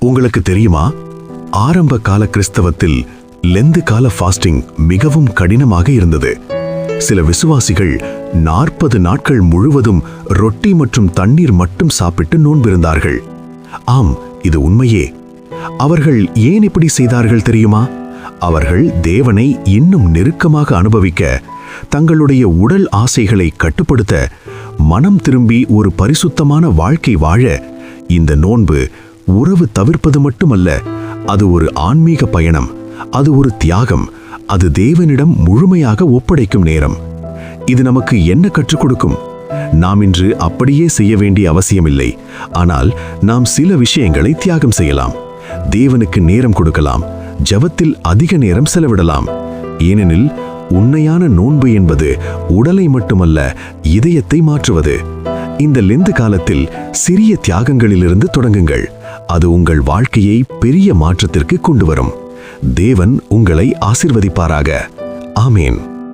உங்களுக்கு தெரியுமா, ஆரம்ப கால கிறிஸ்தவத்தில் லெந்து கால ஃபாஸ்டிங் மிகவும் கடினமாக இருந்தது. சில விசுவாசிகள் 40 நாட்கள் முழுவதும் ரொட்டி மற்றும் தண்ணீர் மட்டும் சாப்பிட்டு நோன்பிருந்தார்கள். ஆம், இது உண்மையே. அவர்கள் ஏன் இப்படி செய்தார்கள் தெரியுமா? அவர்கள் தேவனை இன்னும் நெருக்கமாக அனுபவிக்க, தங்களுடைய உடல் ஆசைகளை கட்டுப்படுத்த, மனம் திரும்பி ஒரு பரிசுத்தமான வாழ்க்கை வாழ இந்த நோன்பு உறவு தவிர்ப்பது மட்டுமல்ல, அது ஒரு ஆன்மீக பயணம், அது ஒரு தியாகம், அது தேவனிடம் முழுமையாக ஒப்படைக்கும் நேரம். இது நமக்கு என்ன கற்றுக் கொடுக்கும்? நாம் இன்று அப்படியே செய்ய வேண்டிய அவசியமில்லை. ஆனால் நாம் சில விஷயங்களை தியாகம் செய்யலாம். தேவனுக்கு நேரம் கொடுக்கலாம், ஜெபத்தில் அதிக நேரம் செலவிடலாம். ஏனெனில் உண்மையான நோன்பு என்பது உடலை மட்டுமல்ல, இதயத்தை மாற்றுவது. இந்த லெந்து காலத்தில் சிறிய தியாகங்களிலிருந்து தொடங்குங்கள். அது உங்கள் வாழ்க்கையை பெரிய மாற்றத்திற்கு கொண்டு வரும். தேவன் உங்களை ஆசீர்வதிப்பாராக. ஆமேன்.